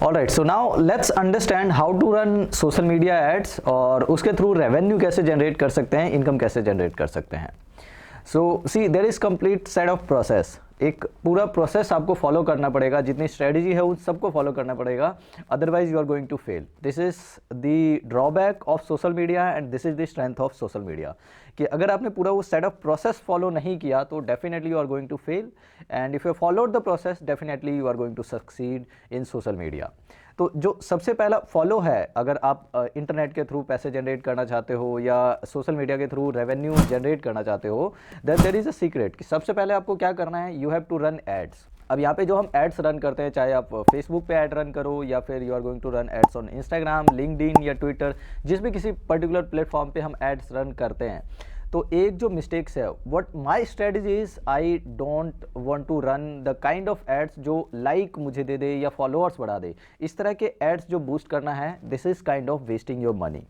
Alright, so now let's understand how to run social media ads और उसके through revenue कैसे generate कर सकते हैं, इनकम कैसे जनरेट कर सकते हैं। So see there is complete set of process, एक पूरा प्रोसेस आपको फॉलो करना पड़ेगा, जितनी स्ट्रेटजी है उन सबको फॉलो करना पड़ेगा, otherwise you are going to fail. This is the drawback of social media and this is the strength of social media, कि अगर आपने पूरा वो सेट ऑफ प्रोसेस फॉलो नहीं किया तो definitely you are going to fail, and if you followed the process definitely you are going to succeed in social media. तो जो सबसे पहला फॉलो है, अगर आप इंटरनेट के थ्रू पैसे जनरेट करना चाहते हो या सोशल मीडिया के थ्रू रेवेन्यू जनरेट करना चाहते हो, then there is a secret कि सबसे पहले आपको क्या करना है, you have to run ads. अब यहाँ पे जो हम एड्स रन करते हैं, चाहे आप फेसबुक पे ऐड रन करो या फिर you are going to run ads on Instagram, LinkedIn या ट्विटर, जिस भी किसी पर्टिकुलर प्लेटफॉर्म पे हम एड्स रन करते हैं, तो एक जो मिस्टेक्स है, what my strategy is, I don't want to run the kind of ads जो लाइक मुझे दे दे या फॉलोअर्स बढ़ा दे। इस तरह के एड्स जो बूस्ट करना है, this is kind of wasting your money.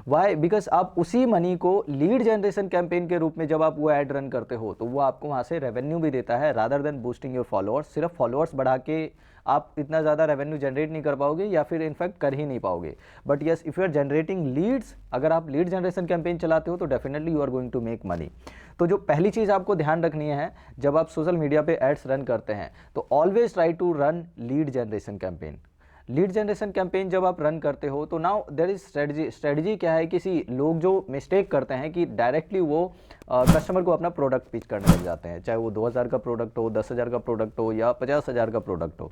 Why? Because आप उसी मनी को लीड जनरेशन कैंपेन के रूप में जब आप वो ऐड रन करते हो तो वो आपको वहाँ से रेवेन्यू भी देता है, rather than boosting your followers. सिर्फ फॉलोअर्स बढ़ा के आप इतना ज़्यादा रेवेन्यू जनरेट नहीं कर पाओगे या फिर इनफैक्ट कर ही नहीं पाओगे। But yes, if you are generating leads, अगर आप लीड जनरेशन कैंपेन चलाते हो तो definitely you are going to make money. तो जो पहली चीज़ आपको ध्यान रखनी है जब आप सोशल मीडिया पे एड्स रन करते हैं, तो always try to run lead generation campaign. Lead generation campaign जब आप रन करते हो तो नाउ देयर इज स्ट्रेटजी क्या है, किसी लोग जो मिस्टेक करते हैं कि डायरेक्टली वो कस्टमर को अपना प्रोडक्ट पिच करने लग जाते हैं, चाहे वो 2000 का प्रोडक्ट हो, 10,000 का प्रोडक्ट हो या 50,000 का प्रोडक्ट हो।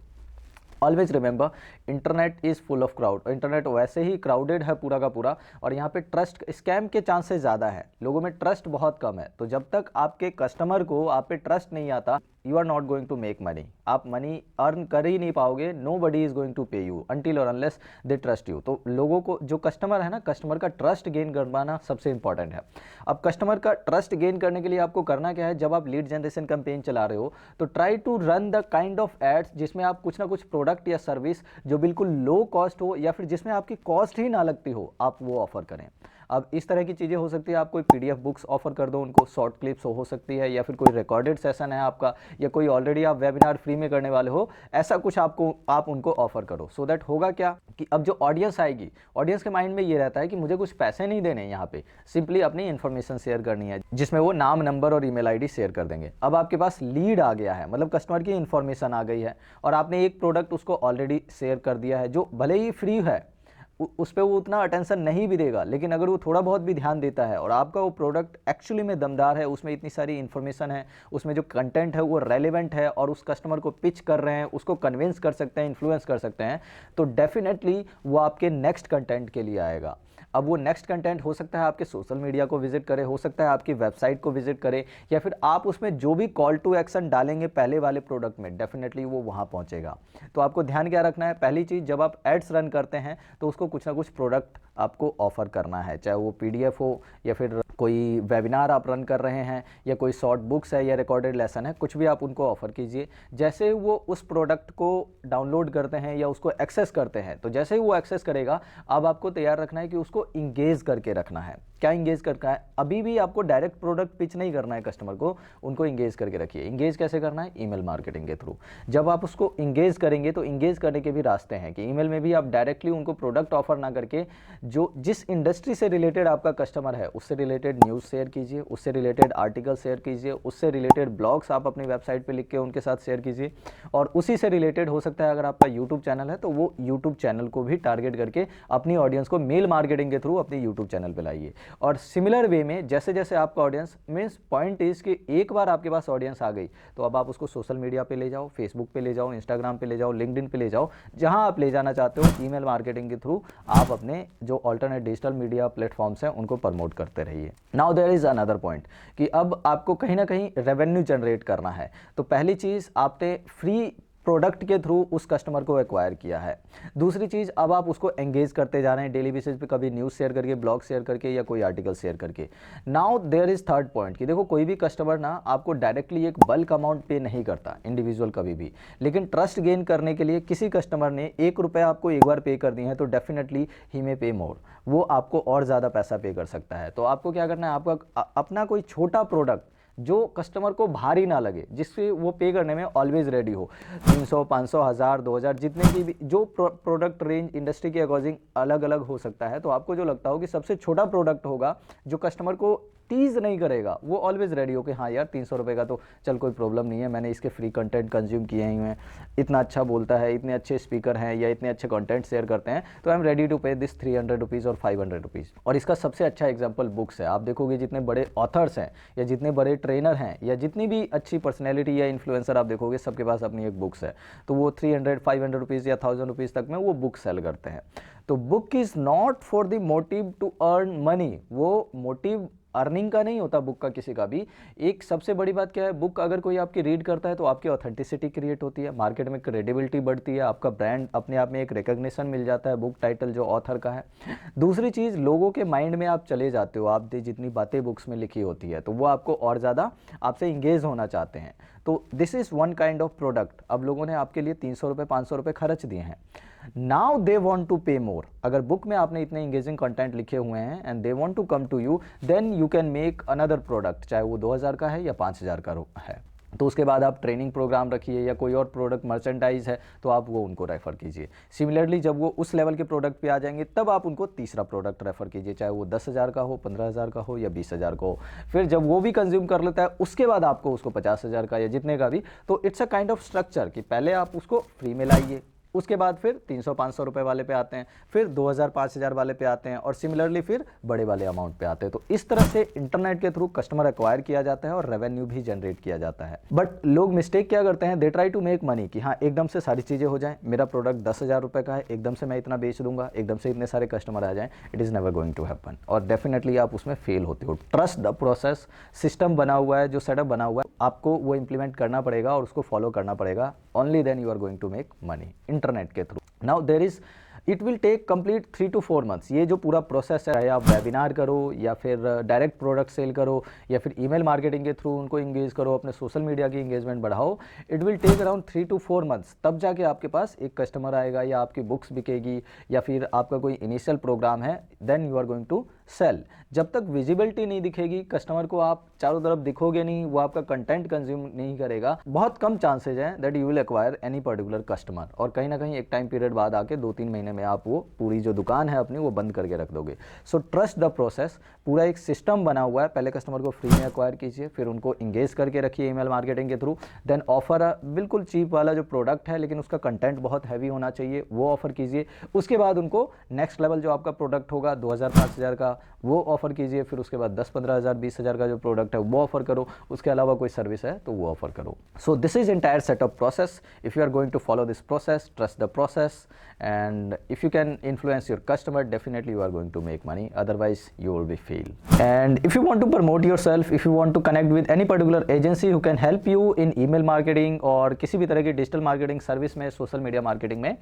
Always remember, internet is full of crowd. Internet वैसे ही क्राउडेड है पूरा का पूरा, और यहाँ पे ट्रस्ट स्कैम के चांसेस ज़्यादा है, लोगों में ट्रस्ट बहुत कम है। तो जब तक आपके कस्टमर को आप पे ट्रस्ट नहीं आता, you are not going to make money, आप मनी अर्न कर ही नहीं पाओगे। Nobody is going to pay you until और अनलेस दे ट्रस्ट यू। तो लोगों को, जो कस्टमर है ना, कस्टमर का ट्रस्ट गेन करवाना सबसे इंपॉर्टेंट है। अब कस्टमर का ट्रस्ट गेन करने के लिए आपको करना क्या है, जब आप लीड जनरेशन कैंपेन चला रहे हो तो try to run the kind of ads जिसमें आप कुछ ना कुछ प्रोडक्ट या सर्विस जो बिल्कुल लो कॉस्ट हो या फिर जिसमें आपकी कॉस्ट ही ना लगती हो, आप वो ऑफर करें। अब इस तरह की चीज़ें हो सकती है, आप कोई पीडीएफ बुक्स ऑफर कर दो उनको, शॉर्ट क्लिप्स हो सकती है, या फिर कोई रिकॉर्डेड सेशन है आपका, या कोई ऑलरेडी आप वेबिनार फ्री में करने वाले हो, ऐसा कुछ आप उनको ऑफर करो। सो दैट होगा क्या कि अब जो ऑडियंस आएगी, ऑडियंस के माइंड में ये रहता है कि मुझे कुछ पैसे नहीं देने, यहाँ पे सिंपली अपनी इन्फॉर्मेशन शेयर करनी है, जिसमें वो नाम, नंबर और ईमेल आईडी शेयर कर देंगे। अब आपके पास लीड आ गया है, मतलब कस्टमर की इन्फॉर्मेशन आ गई है, और आपने एक प्रोडक्ट उसको ऑलरेडी शेयर कर दिया है जो भले ही फ्री है, उस पर वो उतना अटेंशन नहीं भी देगा, लेकिन अगर वो थोड़ा बहुत भी ध्यान देता है और आपका वो प्रोडक्ट एक्चुअली में दमदार है, उसमें इतनी सारी इन्फॉर्मेशन है, उसमें जो कंटेंट है वो रेलेवेंट है और उस कस्टमर को पिच कर रहे हैं, उसको कन्विंस कर सकते हैं, इन्फ्लुएंस कर सकते हैं, तो डेफिनेटली वो आपके नेक्स्ट कंटेंट के लिए आएगा। अब वो नेक्स्ट कंटेंट हो सकता है आपके सोशल मीडिया को विजिट करे, हो सकता है आपकी वेबसाइट को विजिट करे, या फिर आप उसमें जो भी कॉल टू एक्शन डालेंगे पहले वाले प्रोडक्ट में, डेफिनेटली वो वहाँ पहुँचेगा। तो आपको ध्यान क्या रखना है, पहली चीज़, जब आप एड्स रन करते हैं तो उसको कुछ ना कुछ प्रोडक्ट आपको ऑफर करना है, चाहे वो पीडीएफ हो या फिर कोई वेबिनार आप रन कर रहे हैं या कोई शॉर्ट बुक्स है या रिकॉर्डेड लेसन है, कुछ भी आप उनको ऑफर कीजिए। जैसे वो उस प्रोडक्ट को डाउनलोड करते हैं या उसको एक्सेस करते हैं, तो जैसे ही वो एक्सेस करेगा, अब आपको तैयार रखना है कि उसको इंगेज करके रखना है। क्या इंगेज करना है, अभी भी आपको डायरेक्ट प्रोडक्ट पिच नहीं करना है कस्टमर को, उनको इंगेज करके रखिए। इंगेज कैसे करना है, ईमेल मार्केटिंग के थ्रू। जब आप उसको इंगेज करेंगे तो इंगेज करने के भी रास्ते हैं कि ईमेल में भी आप डायरेक्टली उनको प्रोडक्ट ऑफर ना करके, जो जिस इंडस्ट्री से रिलेटेड आपका कस्टमर है उससे रिलेटेड न्यूज़ शेयर कीजिए, उससे रिलेटेड आर्टिकल शेयर कीजिए, उससे रिलेटेड ब्लॉग्स आप अपनी वेबसाइट पे लिख के उनके साथ शेयर कीजिए, और उसी से रिलेटेड हो सकता है अगर आपका यूट्यूब चैनल है तो वो यूट्यूब चैनल को भी टारगेट करके अपनी ऑडियंस को मेल मार्केटिंग के थ्रू अपनी यूट्यूब चैनल पे लाइए। और सिमिलर वे में जैसे जैसे आपका ऑडियंस, मीन्स पॉइंट इज कि एक बार आपके पास ऑडियंस आ गई तो अब आप उसको सोशल मीडिया पे ले जाओ, फेसबुक पे ले जाओ, इंस्टाग्राम पे ले जाओ, लिंक्डइन पे ले जाओ, जहां आप ले जाना चाहते हो। ईमेल मार्केटिंग के थ्रू आप अपने जो ऑल्टरनेट डिजिटल मीडिया प्लेटफॉर्म्स हैं उनको प्रमोट करते रहिए। Now there is another point कि अब आपको कहीं ना कहीं रेवेन्यू जनरेट करना है, तो पहली चीज़, आपने फ्री प्रोडक्ट के थ्रू उस कस्टमर को एक्वायर किया है। दूसरी चीज़, अब आप उसको एंगेज करते जा रहे हैं डेली बेसिस पे, कभी न्यूज़ शेयर करके, ब्लॉग शेयर करके या कोई आर्टिकल शेयर करके। Now there is third point कि देखो, कोई भी कस्टमर ना आपको डायरेक्टली एक बल्क अमाउंट पे नहीं करता, इंडिविजुअल कभी भी, लेकिन ट्रस्ट गेन करने के लिए किसी कस्टमर ने 1 रुपया आपको एक बार पे कर दिए हैं तो डेफिनेटली ही मे पे मोर, वो आपको और ज़्यादा पैसा पे कर सकता है। तो आपको क्या करना है, आपका अपना कोई छोटा प्रोडक्ट जो कस्टमर को भारी ना लगे, जिससे वो पे करने में ऑलवेज रेडी हो। 300, 500, 1000, 2000 जितने की भी जो प्रोडक्ट रेंज इंडस्ट्री के अकॉर्डिंग अलग अलग हो सकता है, तो आपको जो लगता हो कि सबसे छोटा प्रोडक्ट होगा जो कस्टमर को टीज नहीं करेगा, वो ऑलवेज रेडी हो कि हाँ यार 300 रुपये का तो चल कोई प्रॉब्लम नहीं है, मैंने इसके फ्री कंटेंट कंज्यूम किए ही हैं, इतना अच्छा बोलता है, इतने अच्छे स्पीकर हैं या इतने अच्छे कंटेंट शेयर करते हैं, तो आई एम रेडी टू पे दिस 300 रुपीज़ और 500 रुपीज़। और इसका सबसे अच्छा एग्जाम्पल बुक्स है। आप देखोगे जितने बड़े ऑथर्स हैं या जितने बड़े ट्रेनर हैं या जितनी भी अच्छी पर्सनैलिटी या इन्फ्लुएंसर आप देखोगे, सबके पास अपनी एक बुक्स है, तो वो 300, 500 रुपीज़ या 1000 रुपीज़ तक में वो बुक सेल करते हैं। तो book is not for the motive to earn money, वो मोटिव अर्निंग का नहीं होता बुक का किसी का भी। एक सबसे बड़ी बात क्या है, बुक अगर कोई आपकी रीड करता है तो आपकी ऑथेंटिसिटी क्रिएट होती है, मार्केट में क्रेडिबिलिटी बढ़ती है, आपका ब्रांड अपने आप में एक रिकग्निशन मिल जाता है बुक टाइटल जो ऑथर का है। दूसरी चीज़, लोगों के माइंड में आप चले जाते हो, आप जितनी बातें बुक्स में लिखी होती है तो वो आपको और ज़्यादा आपसे इंगेज होना चाहते हैं। तो this is one kind of product. अब लोगों ने आपके लिए 300 रुपये 500 रुपये खर्च दिए हैं, नाउ दे वॉन्ट टू पे मोर। अगर बुक में आपने इतने इंगेजिंग कंटेंट लिखे हुए हैं and they want to come to you, then you can make another product, चाहे वो 2000 का है या 5000 का है। तो उसके बाद आप ट्रेनिंग प्रोग्राम रखिए या कोई और प्रोडक्ट मर्चेंडाइज है तो आप वो उनको रेफ़र कीजिए। सिमिलरली जब वो उस लेवल के प्रोडक्ट पे आ जाएंगे तब आप उनको तीसरा प्रोडक्ट रेफ़र कीजिए, चाहे वो 10,000 का हो, 15,000 का हो या 20,000 का हो। फिर जब वो भी कंज्यूम कर लेता है उसके बाद आपको उसको 50,000 का या जितने का भी, तो it's a kind of structure कि पहले आप उसको फ्री में लाइए, उसके बाद फिर 300-500 रुपये वाले पे आते हैं, फिर 2000-5000 वाले पे आते हैं और सिमिलरली फिर बड़े वाले अमाउंट पे आते हैं। तो इस तरह से इंटरनेट के थ्रू कस्टमर एक्वायर किया जाता है और रेवेन्यू भी जनरेट किया जाता है। बट लोग मिस्टेक क्या करते हैं, they try to make money कि हाँ एकदम से सारी चीज़ें हो जाएं, मेरा प्रोडक्ट 10,000 रुपये का है, एकदम से मैं इतना बेच दूंगा, एकदम से इतने सारे कस्टमर आ जाएँ। It is never going to happen और डेफिनेटली आप उसमें फेल होते हो। ट्रस्ट द प्रोसेस, सिस्टम बना हुआ है, जो सेटअप बना हुआ है, आपको वो इंप्लीमेंट करना पड़ेगा और उसको फॉलो करना पड़ेगा। Only then you are going to make money internet के through. Now there is, it will take complete 3 to 4 months। ये जो पूरा प्रोसेस है, चाहे आप वेबिनार करो या फिर डायरेक्ट प्रोडक्ट सेल करो या फिर ईमेल मार्केटिंग के थ्रू उनको इंगेज करो, अपने सोशल मीडिया की इंगेजमेंट बढ़ाओ, it will take around 3 to 4 months। तब जाके आपके पास एक कस्टमर आएगा या आपकी बुक्स बिकेगी या फिर आपका कोई इनिशियल प्रोग्राम है, then you are going to sell. जब तक विजिबिलिटी नहीं दिखेगी, कस्टमर को आप चारों तरफ दिखोगे नहीं, वो आपका कंटेंट कंज्यूम नहीं करेगा, बहुत कम चांसेज हैं that you will acquire any particular customer. और कहीं ना कहीं एक टाइम पीरियड बाद आके 2-3 महीने में आप वो पूरी जो दुकान है अपनी वो बंद करके रख दोगे। सो ट्रस्ट द प्रोसेस, पूरा एक सिस्टम बना हुआ है। पहले कस्टमर को फ्री में एक्वायर कीजिए, फिर उनको इंगेज करके रखिए ईमेल मार्केटिंग के थ्रू, देन ऑफर बिल्कुल चीप वाला जो प्रोडक्ट है लेकिन उसका कंटेंट बहुत हैवी होना चाहिए वो ऑफर कीजिए। उसके बाद उनको नेक्स्ट लेवल जो आपका प्रोडक्ट होगा 2000-5000 का वो ऑफर कीजिए, फिर उसके बाद 10-15,000 20,000 का जो प्रोडक्ट है वो ऑफर करो, उसके अलावा कोई सर्विस है तो वो ऑफर करो। So this is entire setup process. If you are going to follow this process, trust the process, and if you can influence your customer, definitely you are going to make money, otherwise you will be fail. And if you want to promote yourself, if you want to connect with any particular agency who can help you in email marketing और किसी भी तरह की digital marketing service में, social media marketing में,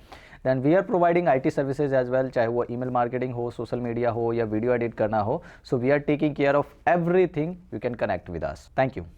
then we are providing IT services as well, चाहे वो email marketing हो, सोशल मीडिया हो या वीडियो एडिट करना हो, so we are taking care of everything। You can connect with us. Thank you.